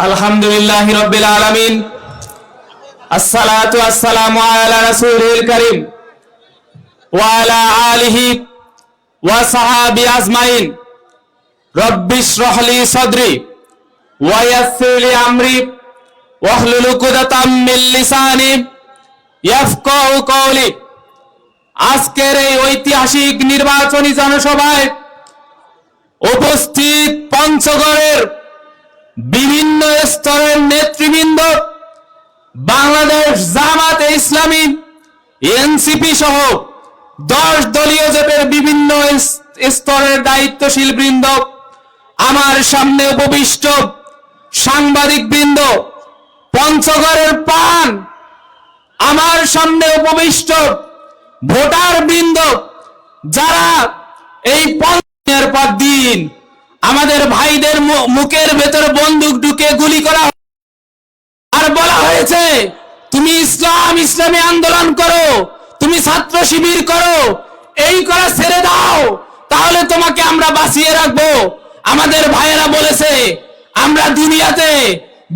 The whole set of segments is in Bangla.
আলহামদুলিল্লাহি রাব্বিল আলামিন আসসালাতু ওয়াসসালামু আলা রাসূলিল কারীম ওয়া আলা আলিহি ওয়া সাহাবি আজমাইন রব্বিশরাহ লি সাদরি ওয়া ইয়াসসির লি আমরি ওয়াহলুল উকদাতাম মিন লিসানি ইয়াফকাহু কওলি। আজকের এই ঐতিহাসিক নির্বাচনী জনসভায় উপস্থিত পঞ্চগড়ের বিভিন্ন স্তরের নেতৃবৃন্দ, বাংলাদেশ জামাতে ইসলামী, এনসিপি সহ 10 দলীয় জোটের বিভিন্ন স্তরের দায়িত্বশীল বৃন্দ, আমার সামনে উপবিষ্ট সাংবাদিক বৃন্দ, পঞ্চগড়ের পান, আমার সামনে উপবিষ্ট ভোটার বৃন্দ, যারা এই পঞ্চের পর দিন আমাদের ভাইদের মুখের ভেতর বন্দুক ঢুকে গুলি করা আর বলা হয়েছে তুমি ইসলামী আন্দোলন করো, তুমি ছাত্র শিবির করো, এই করা ছেড়ে দাও, তাহলে তোমাকে আমরা বাঁচিয়ে রাখবো। আমাদের ভাইয়েরা বলেছে আমরা দুনিয়াতে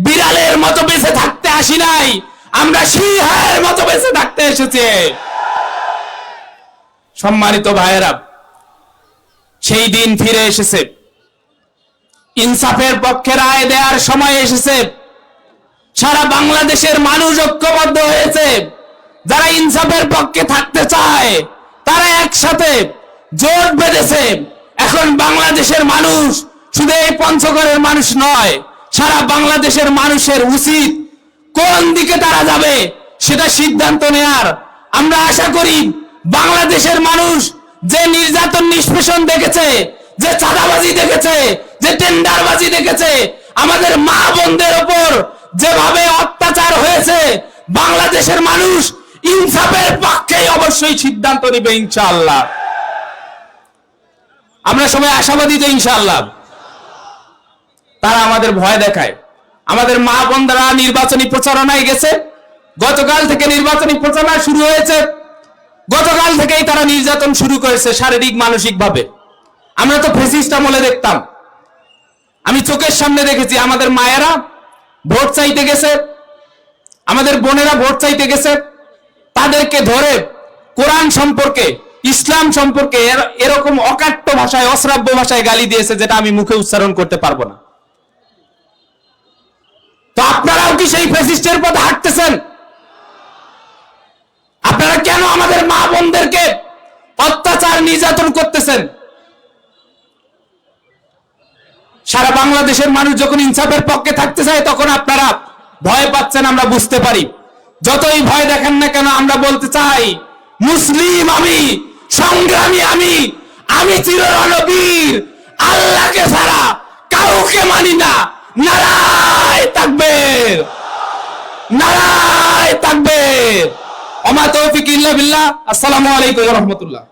বিড়ালের মতো বেঁচে থাকতে আসি নাই, আমরা সিংহের মতো বেঁচে থাকতে এসেছে। সম্মানিত ভাইয়েরা, সেই দিন ফিরে এসেছে, ইনসাফের পক্ষে রায় দেওয়ার সময় এসেছে। সারা বাংলাদেশের মানুষ ঐক্যবদ্ধ হয়েছে। যারা ইনসাফের পক্ষে থাকতে চায় তারা একসাথে জোট বেঁধেছে। এখন বাংলাদেশের মানুষ, শুধু এই পঞ্চগড়ের মানুষ নয়, সারা বাংলাদেশের মানুষের উচিত কোন দিকে তারা যাবে সেটা সিদ্ধান্ত নেয়ার। আমরা আশা করি বাংলাদেশের মানুষ যে নির্যাতন নিষ্পেষণ দেখেছে, যে চাঁদাবাজি দেখেছে, যে টেন্ডারবাজি দেখেছে, আমাদের মা বোনদের উপর যেভাবে অত্যাচার হয়েছে, বাংলাদেশের মানুষ ইনসাফের পক্ষে অবশ্যই সিদ্ধান্ত নেবে ইনশাআল্লাহ। আমরা সবাই আশাবাদী তো ইনশাআল্লাহ। তারা আমাদের ভয় দেখায়। আমাদের মা বোনরা নির্বাচনী প্রচারণায় গেছে, গতকাল থেকে নির্বাচনী প্রচারণা শুরু হয়েছে, গতকাল থেকেই তারা নির্যাতন শুরু করেছে শারীরিক মানসিক ভাবে। আমরা তো ফ্যাসিস্ট আমলে দেখতাম, আমি চোখের সামনে দেখেছি আমাদের মায়েরা ভোট চাইতে গেছে, আমাদের বোনেরা ভোট চাইতে গেছে, তাদেরকে ধরে কোরআন সম্পর্কে, ইসলাম সম্পর্কে এরকম অকাট্য ভাষায়, অশ্রাব্য ভাষায় গালি দিয়েছে যেটা আমি মুখে উচ্চারণ করতে পারবো না। তো আপনারাও কি সেই ফ্যাসিস্টের পথে হাঁটতেছেন? আপনারা কেন আমাদের মা বোনদেরকে অত্যাচার নির্যাতন করতেছেন? সারা বাংলাদেশের মানুষ যখন ইনসাফের পক্ষে থাকতে চায় তখন আপনারা ভয় পাচ্ছেন, আমরা বুঝতে পারি। যতই ভয় দেখেন না কেন, আমরা বলতে চাই মুসলিম আমি, সংগ্রামী আমি, আমি চিররণবীর, আল্লাহকে ছাড়া কাউকে মানি না। নারায়ে তাকবীর, নারায়ে তাকবীর। ওমা তৌফিক ইল্লা বিল্লাহ। আসসালামু আলাইকুম ওয়া রাহমাতুল্লাহ।